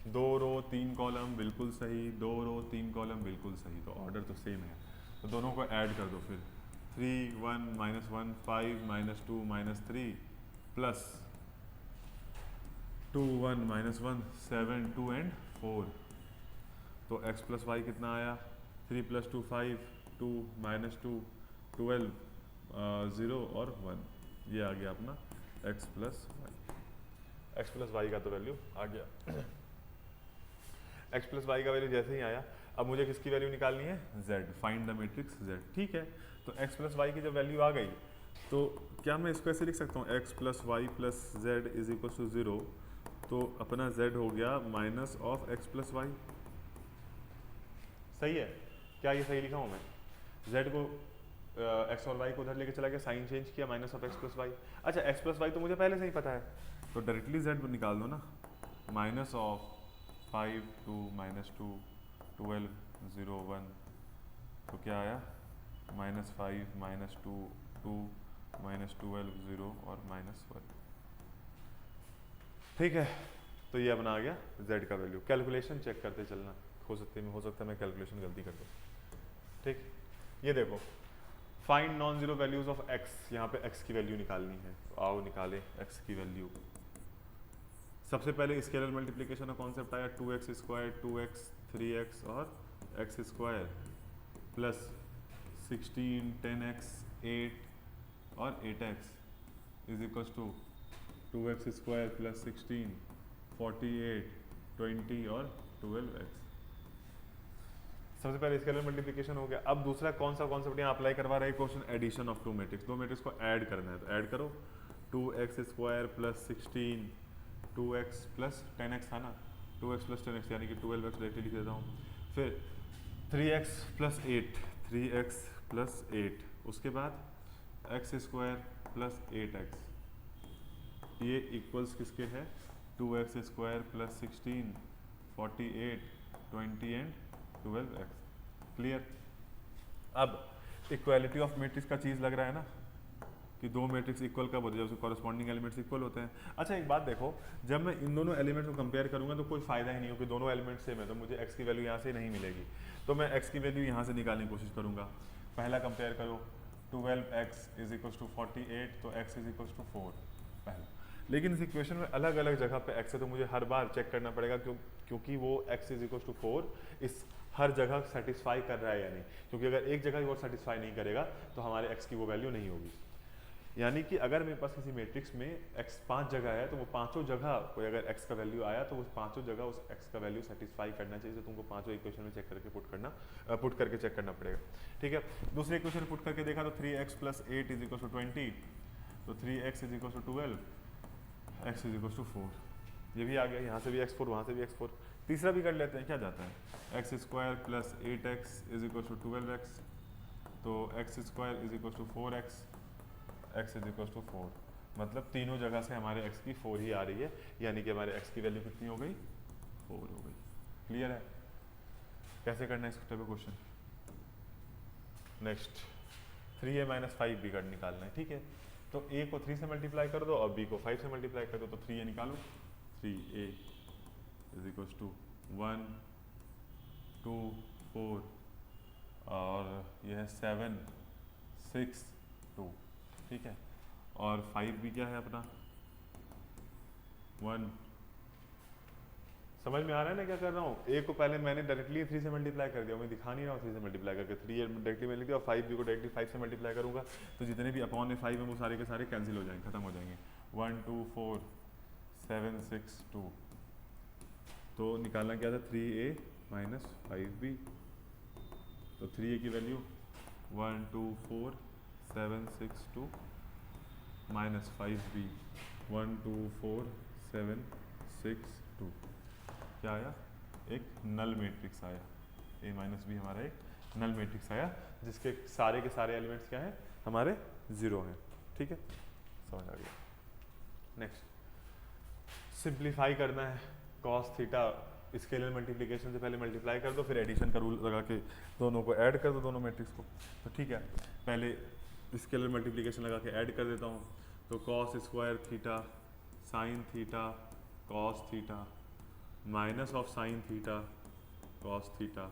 2 रो 3 कॉलम बिल्कुल सही, 2 रो 3 कॉलम बिल्कुल सही, तो ऑर्डर तो सेम है, तो दोनों को ऐड कर दो फिर 3 1 minus 1 5 minus 2 minus 3 plus 2 1 minus 1 7 2 and 4, तो x प्लस वाई कितना आया 3 प्लस 2 5 2 माइनस 2 12 0 और 1, ये आ गया अपना x plus Y. x plus Y का तो वैल्यू आ गया। x प्लस वाई का वैल्यू जैसे ही आया, अब मुझे किसकी वैल्यू निकालनी है z, find the matrix z। ठीक है, तो x प्लस वाई की जब वैल्यू आ गई तो क्या मैं इसको ऐसे लिख सकता हूँ x plus Y plus Z is equal to 0, तो अपना z हो गया minus of x plus Y. सही है? क्या ये सही लिखा हूँ मैं? z को x और y को उधर लेके चला गया, साइन चेंज किया, minus of x plus Y. अच्छा x प्लस वाई तो मुझे पहले से ही पता है, तो डायरेक्टली z निकाल दो ना, माइनस ऑफ 5 2 माइनस 2 12 0 1, तो क्या आया माइनस 5 माइनस 2 2 माइनस 12 0 और माइनस 1। ठीक है, तो ये अपना आ गया z का वैल्यू। कैलकुलेशन चेक करते चलना, हो सकता है मैं कैलकुलेशन गलती कर दूँ। ठीक, ये देखो find non zero values of x, यहाँ पे x की वैल्यू निकालनी है, तो आओ निकाले x की वैल्यू। सबसे पहले स्केलर मल्टीप्लिकेशन का कॉन्सेप्ट आया, 2x स्क्वायर 2x 3x और x स्क्वायर प्लस 16 10x 8 और 8x is equal to 2x square प्लस 16 48 20 और 12x। सबसे पहले स्केलर मल्टीप्लिकेशन हो गया। अब दूसरा कौन सा कॉन्सेप्ट यहाँ अप्लाई करवा रहे हैं question, addition of two matrix. दो मैट्रिक्स को ऐड करना है, तो ऐड करो 2x स्क्वायर प्लस 16 2x प्लस 10x था ना, 2x प्लस 10x यानी कि 12x डायरेक्टली लिख देता हूँ, फिर 3x प्लस 8 3x प्लस 8, उसके बाद x स्क्वायर प्लस 8x, ये इक्वल्स किसके है 2x स्क्वायर प्लस 16 48 20 एंड 12x। क्लियर? अब इक्वालिटी ऑफ मैट्रिक्स का चीज़ लग रहा है ना कि दो मैट्रिक्स इक्वल कब होते हैं, जब उसके कॉरस्पॉन्डिंग एलिमेंट्स इक्वल होते हैं। अच्छा एक बात देखो, जब मैं इन दोनों एलिमेंट्स को कंपेयर करूंगा तो कोई फायदा ही नहीं हो कि दोनों एलिमेंट्स सेम है, तो मुझे x की वैल्यू यहाँ से नहीं मिलेगी, तो मैं x की वैल्यू यहाँ से निकालने की कोशिश करूँगा। पहला कंपेयर करो 12x इज इक्वल टू 48, तो x इज इक्वल टू 4 पहला। लेकिन इस इक्वेशन में अलग अलग जगह पे x है, तो मुझे हर बार चेक करना पड़ेगा क्योंकि वो x इज इक्वल टू 4 इस हर जगह सेटिस्फाई कर रहा है या नहीं, क्योंकि अगर एक जगह वो सेटिस्फाई नहीं करेगा तो हमारे x की वो वैल्यू नहीं होगी। यानी कि अगर मेरे पास किसी मैट्रिक्स में x 5 जगह है तो वो पांचों जगह कोई अगर x का वैल्यू आया तो उस पांचों जगह उस x का वैल्यू सेटिस्फाई करना चाहिए, तो तुमको पांचों इक्वेशन में चेक करके पुट करके चेक करना पड़ेगा। ठीक है, दूसरे इक्वेशन पुट करके देखा तो 3x + 8 इज इक्वल टू 20, तो 3x is equal to 12, x is equal to 4, ये भी आ गया, यहाँ से भी x4 वहाँ से भी x4। तीसरा भी कर लेते हैं, क्या जाता है, x² + 8x is equal to 12x, तो x² is equal to 4x, x is equal to 4, मतलब तीनों जगह से हमारे x की 4 ही आ रही है, यानी कि हमारे x की वैल्यू कितनी हो गई, 4 हो गई। क्लियर है? कैसे करना है इस टाइप का क्वेश्चन। नेक्स्ट 3a - 5b का निकालना है। ठीक है, तो a को 3 से मल्टीप्लाई कर दो और b को 5 से मल्टीप्लाई कर दो, तो 3a निकालो, 3a इज इक्वल टू 1 2 4 और यह है 7 6 2। ठीक है, और 5 भी क्या है अपना 1। समझ में आ रहा है ना क्या कर रहा हूँ। ए को पहले मैंने डायरेक्टली 3 से मल्टीप्लाई कर दिया, मैं दिखा नहीं रहा हूँ 3 से मल्टीप्लाई करके, 3 डायरेक्टली मैंने लिख दिया और 5 भी को डायरेक्टली 5 से मल्टीप्लाई करूँगा, तो जितने भी अपॉन में 5 है वो सारे के सारे कैंसिल हो जाएंगे, खत्म हो जाएंगे। 1 2 4 7 6 2, तो निकालना क्या था 3a - 5b, तो 3a की वैल्यू 1 2 4 7 6 2 माइनस 5b 1 2 4 7 6 2, क्या आया, एक नल मैट्रिक्स आया। a - b हमारा एक नल मैट्रिक्स आया जिसके सारे के सारे एलिमेंट्स क्या हैं, हमारे 0 हैं। ठीक है, समझ आ गया। नेक्स्ट सिंप्लीफाई करना है, cos थीटा स्केलर मल्टीप्लिकेशन से पहले मल्टीप्लाई कर दो, फिर एडिशन का रूल लगा के दोनों को ऐड कर दो, दोनों मैट्रिक्स को। तो ठीक है, पहले स्केलर मल्टीप्लिकेशन लगा के ऐड कर देता हूँ, तो cos² theta sine theta cos theta minus of sine theta cos theta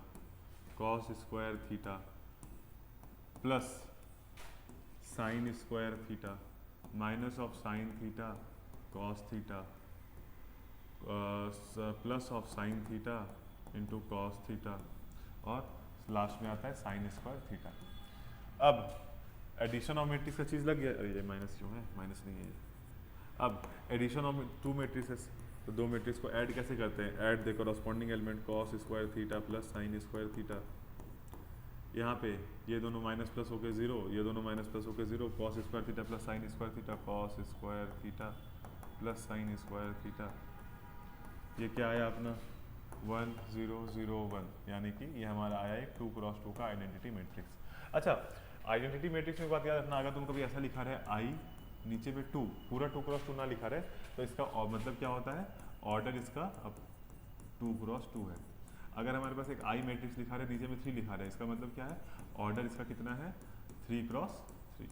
cos² theta plus sin² theta minus of sine theta cos theta plus of sine theta into cos theta, और लास्ट में आता है sin² थीटा। अब एडिशन ऑफ मैट्रिक्स का चीज़ लग गया, अरे ये माइनस क्यों है, माइनस नहीं है ये। अब एडिशन ऑफ टू मैट्रिसेस, तो दो मैट्रिक्स को ऐड कैसे करते हैं, add the corresponding element cos² theta plus sin² theta. यहाँ पे ये दोनों माइनस प्लस होके 0, ये दोनों माइनस प्लस होके 0, cos² theta plus sin² theta cos² theta plus sin² theta, ये क्या आया अपना 1 0 0 1, यानी कि ये हमारा आया एक 2 क्रॉस 2 का आइडेंटिटी मैट्रिक्स। अच्छा, आइडेंटिटी मैट्रिक्स में बात याद रखना, अगर तुम कभी ऐसा लिखा रहे आई नीचे में 2, पूरा 2 क्रॉस 2 ना लिखा रहे, तो इसका मतलब क्या होता है, ऑर्डर इसका अब 2 क्रॉस 2 है। अगर हमारे पास एक आई मैट्रिक्स लिखा रहे, नीचे में 3 लिखा रहे, इसका मतलब क्या है, ऑर्डर इसका कितना है 3 क्रॉस 3।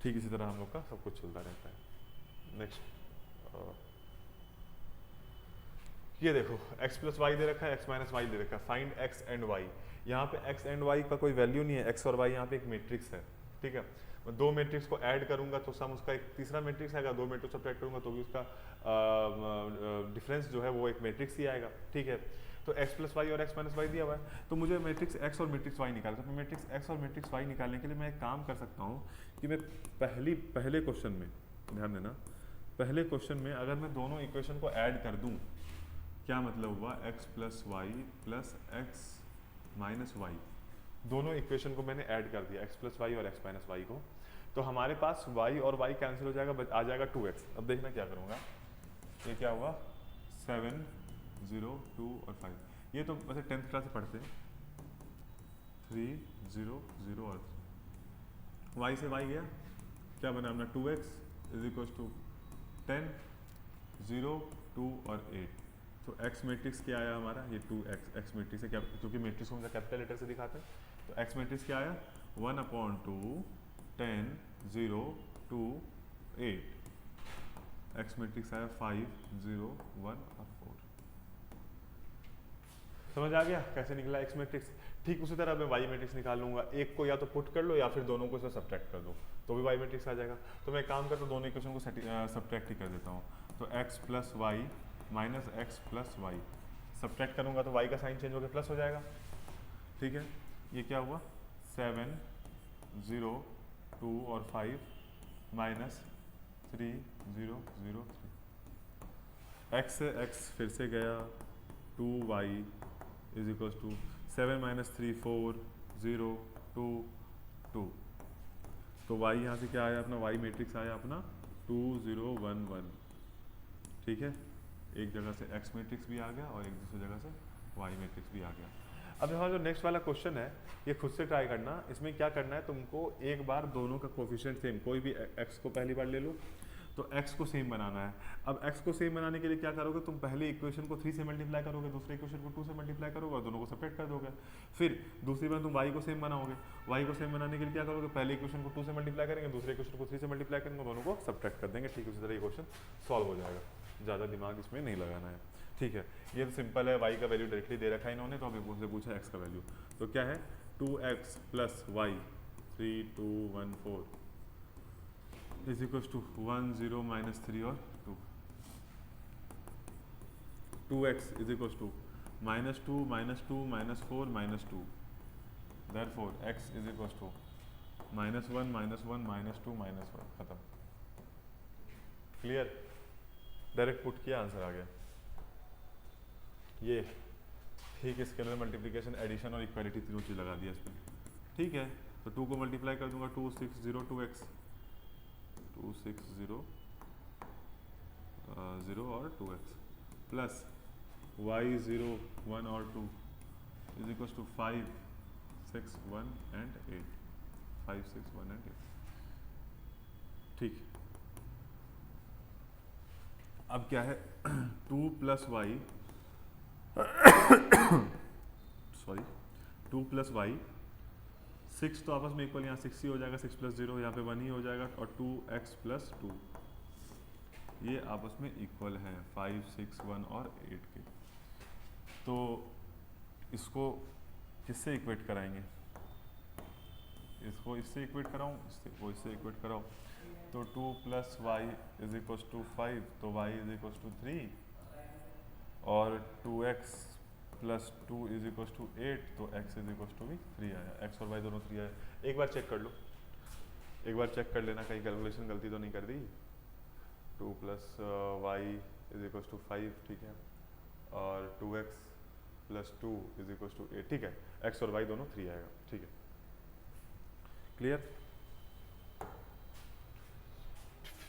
ठीक इसी तरह हम लोग का सब कुछ चलता रहता है। नेक्स्ट ये देखो x + y दे रखा है, x - y दे रखा है, फाइंड x एंड y। यहाँ पे x एंड y का कोई वैल्यू नहीं है, x और y यहाँ पे एक मैट्रिक्स है। ठीक है, मैं दो मैट्रिक्स को ऐड करूंगा तो सम उसका एक तीसरा मैट्रिक्स आएगा, दो मैट्रिक्स सब्ट्रैक्ट करूंगा तो भी उसका डिफरेंस जो है वो एक मैट्रिक्स ही आएगा। ठीक है, तो x + y और x - y दिया हुआ है, तो मुझे मैट्रिक्स x और मैट्रिक्स y निकालना है। तो मैट्रिक्स x और मैट्रिक्स y निकालने के लिए मैं एक काम कर सकता हूँ कि मैं पहले क्वेश्चन में, ध्यान देना, पहले क्वेश्चन में अगर मैं दोनों इक्वेशन को ऐड कर दूँ, क्या मतलब हुआ, x + y + x - y, दोनों इक्वेशन को मैंने ऐड कर दिया, x + y और x - y को, तो हमारे पास y और y कैंसिल हो जाएगा, आ जाएगा 2x। अब देखना क्या करूँगा, ये क्या हुआ 7 0 2 और 5, ये तो वैसे 10th क्लास से पढ़ते हैं, 3 0 0 और 3, y से y गया, क्या बना अपना 2x = 10 0 2 और 8, तो x मैट्रिक्स क्या आया हमारा, ये 2x, x मैट्रिक्स है क्या, क्योंकि मैट्रिक्स को हम कैपिटल लेटर से दिखाते हैं, तो x मैट्रिक्स क्या आया 1/2 10 0 2 8, x मैट्रिक्स आया 5 0 1 और 4। समझ आ गया कैसे निकला एक्स मैट्रिक्स। ठीक उसी तरह मैं वाई मैट्रिक्स निकाल लूंगा, एक को या तो पुट कर लो या फिर दोनों को इसमें सब्ट्रैक्ट कर दो तो भी वाई मैट्रिक्स आ जाएगा। तो मैं काम करता हूँ दोनों इक्वेशन को सब्ट्रैक्ट ही कर देता हूँ। तो X plus Y minus X plus Y subtract करूँगा तो वाई का साइन चेंज होकर प्लस हो जाएगा। ठीक है, ये क्या हुआ 7 0 2 और 5 माइनस 3 0 0 3 एक्स से एक्स फिर से गया 2y is equal to 7 minus 3 4 0 2 2। तो y यहाँ से क्या आया अपना, y मैट्रिक्स आया अपना 2 0 1 1। ठीक है, एक जगह से x मैट्रिक्स भी आ गया और एक दूसरी जगह से y मैट्रिक्स भी आ गया। अब हमारा जो नेक्स्ट वाला क्वेश्चन है ये खुद से ट्राई करना। इसमें क्या करना है तुमको, एक बार दोनों का कोफिशिएंट सेम, कोई भी x को पहली बार ले लो तो x को सेम बनाना है। अब x को सेम बनाने के लिए क्या करोगे, तुम पहले इक्वेशन को 3 से मल्टीप्लाई करोगे, दूसरे इक्वेशन को 2 से मल्टीप्लाई करोगे और दोनों को सेपरेट कर दोगे। फिर दूसरी बार तुम y को सेम बनाओगे, y को सेम बनाने के लिए क्या करोगे, पहले इक्वेशन को 2 से मल्टीप्लाई करेंगे, दूसरे इक्वेशन को 3 से मल्टीप्लाई करेंगे, दोनों को सब्ट्रैक्ट कर देंगे। ठीक उसी तरह ये क्वेश्चन सॉल्व हो जाएगा, ज़्यादा दिमाग इसमें नहीं लगाना है। ठीक है, ये तो सिंपल है, y का वैल्यू डायरेक्टली दे रखा है इन्होंने, तो अभी मुझसे पूछा x का वैल्यू, तो क्या है 2x plus Y 3 2 1 4 is equal to 1 0 minus 3 और 2। 2x is equal to minus 2 minus 2 minus 4 minus 2, therefore x is equal to minus 1 minus 1 minus 2 minus 1। खत्म, क्लियर, डायरेक्ट पुट किया आंसर आ गया। ये ठीक है, स्केलर मल्टीप्लिकेशन एडिशन और इक्वालिटी तीनों चीज़ लगा दिया इसमें। ठीक है, तो 2 को मल्टीप्लाई कर दूंगा 2 6 0 2x 2 6 0 0 और 2x प्लस y 0 1 और 2 is equal to 5 6 1 and 8 5 6 1 and 8। ठीक, अब क्या है 2 plus Y sorry 2 plus Y 6 तो आपस में इक्वल, यहाँ 6 ही हो जाएगा, 6 प्लस 0 यहाँ पे 1 ही हो जाएगा, और 2x प्लस 2 ये आपस में इक्वल है 5 6 1 और 8 के। तो इसको किससे इक्वेट कराएंगे, इसको इससे इक्वेट कराऊँ, इसको इससे इक्वेट कराओ, तो 2 plus Y is equal to 5 तो y इज इक्वल टू 3 और 2x plus 2 is equal to 8 तो x इज इक्वल टू भी 3 आया, x और y दोनों 3 आया। एक बार चेक कर लो, एक बार चेक कर लेना कहीं कैलकुलेशन गलती तो नहीं कर दी। 2 plus Y is equal to 5, ठीक है, और 2x plus 2 is equal to 8, ठीक है, x और y दोनों 3 आएगा। ठीक है, क्लियर।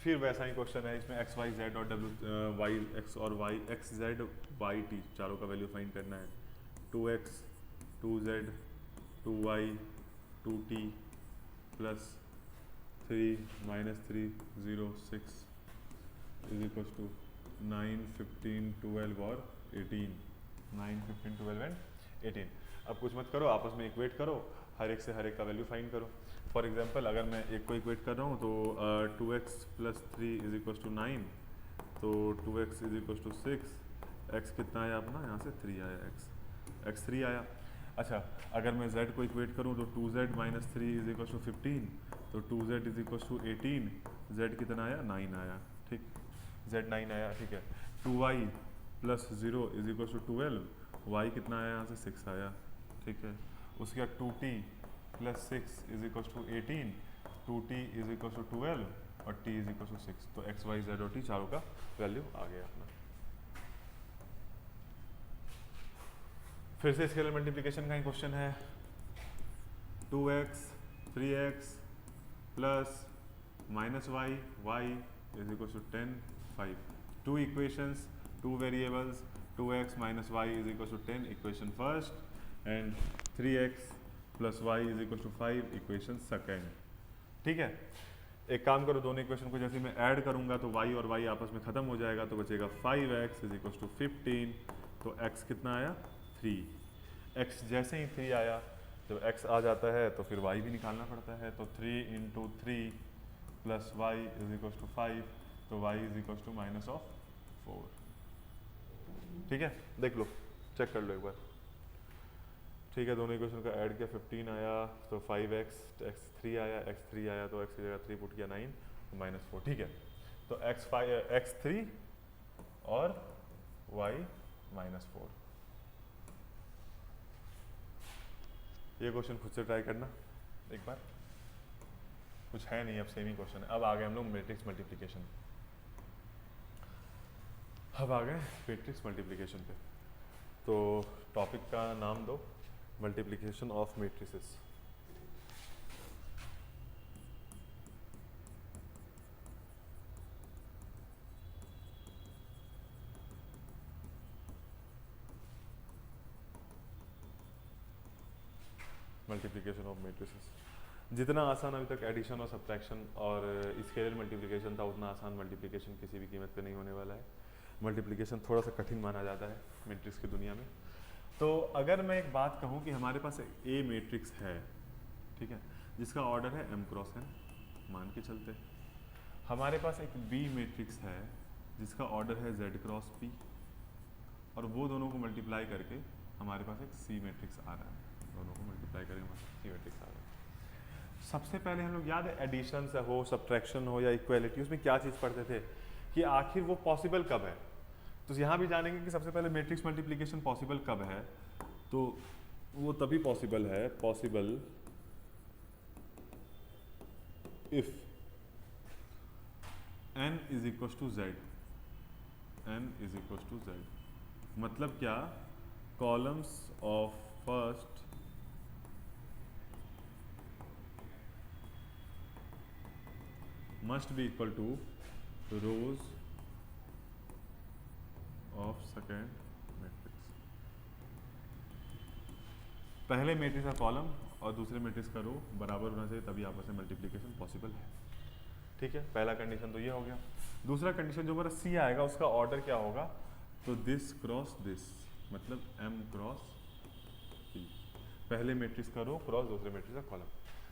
फिर वैसा ही क्वेश्चन है, इसमें एक्स वाई जेड और डब्ल्यू वाई एक्स और Y X Z Y T चारों का वैल्यू फाइंड करना है। 2x 2z 2y 2t plus 3 minus 3 0 6 is equal to 9 15 12 और 18 9 15 12 एंड 18। अब कुछ मत करो, आपस में इक्वेट करो, हर एक से हर एक का वैल्यू फाइंड करो। फॉर एग्जांपल अगर मैं एक को इक्वेट कर रहा हूँ तो 2x plus 3 is equal to 9, तो 2x is equal to 6, x कितना आया अपना, यहाँ से 3 आया, x 3 आया। अच्छा, अगर मैं z को इक्वेट करूँ तो 2z minus 3 is equal to 15, तो 2z is equal to 18, z कितना आया 9 आया, ठीक, z 9 आया, ठीक है। 2y plus 0 is equal to 12, y कितना आया यहाँ से 6 आया, ठीक है। उसके बाद 2t plus 6 is equal to 18, 2t is equal to 12 और t इज इक्वल टू 6, तो x y z और t चारों का वैल्यू आ गया अपना। फिर से स्केलर मल्टीप्लिकेशन का ही क्वेश्चन है। 2x 3x plus minus y y is equal to 10 5, two equations, two variables, 2x minus y is equal to 10 equation first and 3x plus y is equal to 5 equation second. ठीक है, एक काम करो, दोनों इक्वेशन को जैसे मैं ऐड करूंगा तो y और y आपस में खत्म हो जाएगा, तो बचेगा 5x इज इक्वल टू 15, तो x कितना आया 3। x जैसे ही 3 आया, जब x आ जाता है तो फिर y भी निकालना पड़ता है, तो 3 into 3 plus y is equal to 5, तो y is equal to minus of 4। ठीक है, देख लो, चेक कर लो एक बार। ठीक है, दोनों इक्वेशन का ऐड किया 15 आया तो 5x, x3 आया, x3 आया तो x की जगह 3 पुट किया 9 तो -4। ठीक है, तो x3 और y -4। ये क्वेश्चन खुद से ट्राई करना एक बार, कुछ है नहीं, अब सेम ही क्वेश्चन है। अब आ गए हम लोग मैट्रिक्स मल्टीप्लिकेशन, अब आ गए मैट्रिक्स मल्टीप्लिकेशन पे। तो टॉपिक का नाम दो multiplication of matrices. Multiplication of matrices जितना आसान अभी तक एडिशन और सब्ट्रैक्शन और स्केलर मल्टीप्लिकेशन था, उतना आसान मल्टीप्लिकेशन किसी भी कीमत पे नहीं होने वाला है। मल्टीप्लिकेशन थोड़ा सा कठिन माना जाता है मैट्रिक्स की दुनिया में। तो अगर मैं एक बात कहूँ कि हमारे पास ए मैट्रिक्स है, ठीक है, जिसका ऑर्डर है m क्रॉस n, मान के चलते हैं। हमारे पास एक बी मैट्रिक्स है जिसका ऑर्डर है z क्रॉस p, और वो दोनों को मल्टीप्लाई करके हमारे पास एक सी मैट्रिक्स आ रहा है, दोनों को मल्टीप्लाई करके हमारे पास सी मैट्रिक्स आ रहा है। सबसे पहले हम लोग याद है एडिशन से हो, सब्ट्रैक्शन हो या इक्वालिटी, उसमें क्या चीज़ पढ़ते थे कि आखिर वो पॉसिबल कब है। तो यहाँ भी जानेंगे कि सबसे पहले मैट्रिक्स मल्टीप्लिकेशन पॉसिबल कब है। तो वो तभी पॉसिबल है, possible if n is equal to z, n is equal to z। मतलब क्या, columns of first must be equal to rows of second matrix। पहले मैट्रिक्स का कॉलम और दूसरे मैट्रिक्स का रो बराबर होना चाहिए, तभी आपस में मल्टीप्लिकेशन पॉसिबल है। ठीक है, पहला कंडीशन तो ये हो गया। दूसरा कंडीशन जो हमारा सी आएगा उसका ऑर्डर क्या होगा, तो दिस क्रॉस दिस, मतलब m क्रॉस p, पहले मैट्रिक्स का रो क्रॉस दूसरे मैट्रिक्स का कॉलम।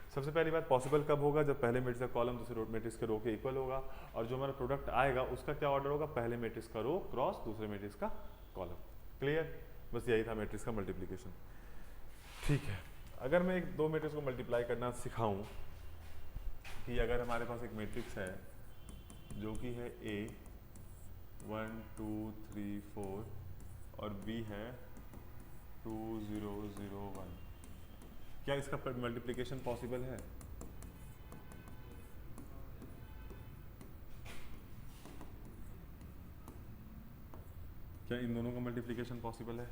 सबसे पहली बात, पॉसिबल कब होगा, जब पहले मैट्रिक्स का कॉलम दूसरे मैट्रिक्स के रो के इक्वल होगा, और जो हमारा प्रोडक्ट आएगा उसका क्या ऑर्डर होगा, पहले मैट्रिक्स का रो क्रॉस दूसरे मैट्रिक्स का कॉलम। क्लियर, बस यही था मैट्रिक्स का मल्टीप्लिकेशन। ठीक है, अगर मैं एक दो मैट्रिक्स को मल्टीप्लाई करना सिखाऊं, कि अगर हमारे पास एक मैट्रिक्स है जो कि है A 1 2 3 4 और B है 2 0 0 1, क्या इसका मल्टीप्लिकेशन पॉसिबल है? क्या इन दोनों का मल्टीप्लिकेशन पॉसिबल है?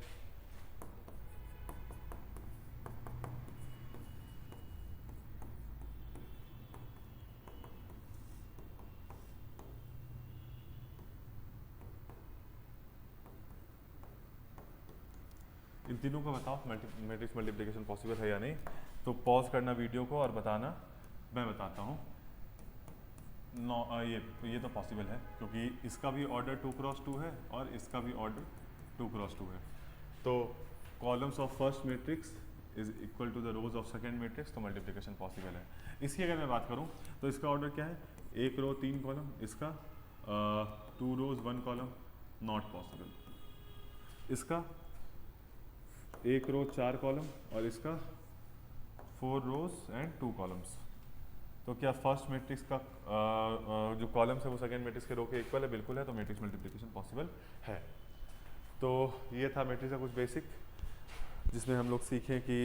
इन तीनों को बताओ मैट्रिक्स मल्टीप्लिकेशन पॉसिबल है या नहीं। तो पॉज करना वीडियो को और बताना, मैं बताता हूँ। ये तो पॉसिबल है, क्योंकि इसका भी ऑर्डर 2 क्रॉस 2 है और इसका भी ऑर्डर 2 क्रॉस 2 है। तो columns of first matrix is equal to the rows of second matrix, तो मल्टीप्लिकेशन पॉसिबल है। इसकी अगर मैं बात करूँ तो इसका ऑर्डर क्या है, 1 रो 3 कॉलम, इसका 2 रोज 1 कॉलम, नॉट पॉसिबल। इसका 1 रो 4 कॉलम और इसका 4 रोज एंड 2 कॉलम्स। तो क्या फर्स्ट मैट्रिक्स का जो कॉलम्स है वो सेकेंड मैट्रिक्स के रो के इक्वल है? बिल्कुल है, तो मैट्रिक्स मल्टीप्लिकेशन पॉसिबल है। तो ये था मैट्रिक्स का कुछ बेसिक, जिसमें हम लोग सीखें कि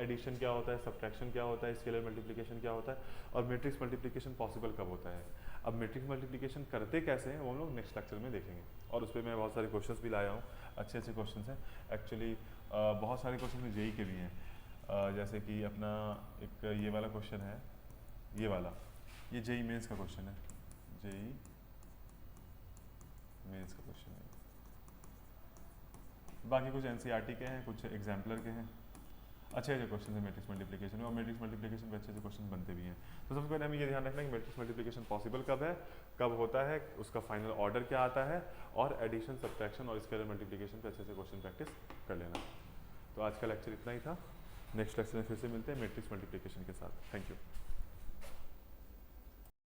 एडिशन क्या होता है, सब्ट्रैक्शन क्या होता है, स्केलर मल्टीप्लिकेशन क्या होता है, और मैट्रिक्स मल्टीप्लिकेशन पॉसिबल कब होता है। अब मैट्रिक्स मल्टीप्लिकेशन करते कैसे हैं वो हम लोग नेक्स्ट लेक्चर में देखेंगे, और उस पर मैं बहुत सारे क्वेश्चंस भी लाया हूँ, अच्छे अच्छे क्वेश्चंस हैं एक्चुअली। बहुत सारे क्वेश्चन में जेई के भी हैं, जैसे कि अपना एक ये वाला क्वेश्चन है, ये वाला, ये जेई मेंस का क्वेश्चन है, जेई मेंस का क्वेश्चन है। बाकी कुछ एनसीईआरटी के हैं, कुछ एग्जाम्पलर के हैं, अच्छे अच्छे क्वेश्चन है मैट्रिक्स मल्टीप्लिकेशन में, और मैट्रिक्स मल्टीप्लिकेशन पे अच्छे अच्छे क्वेश्चन बनते भी हैं। तो सबसे पहले हमें ये ध्यान रखना है कि मैट्रिक्स मल्टीप्लिकेशन पॉसिबल कब है, कब होता है, उसका फाइनल ऑर्डर क्या आता है, और एडिशन, सब्ट्रैक्शन और स्केलर मल्टीप्लिकेशन पे अच्छे से क्वेश्चन प्रैक्टिस कर लेना। तो आज का लेक्चर इतना ही था, नेक्स्ट लेक्चर में फिर से मिलते हैं मैट्रिक्स मल्टीप्लिकेशन के साथ। Thank you.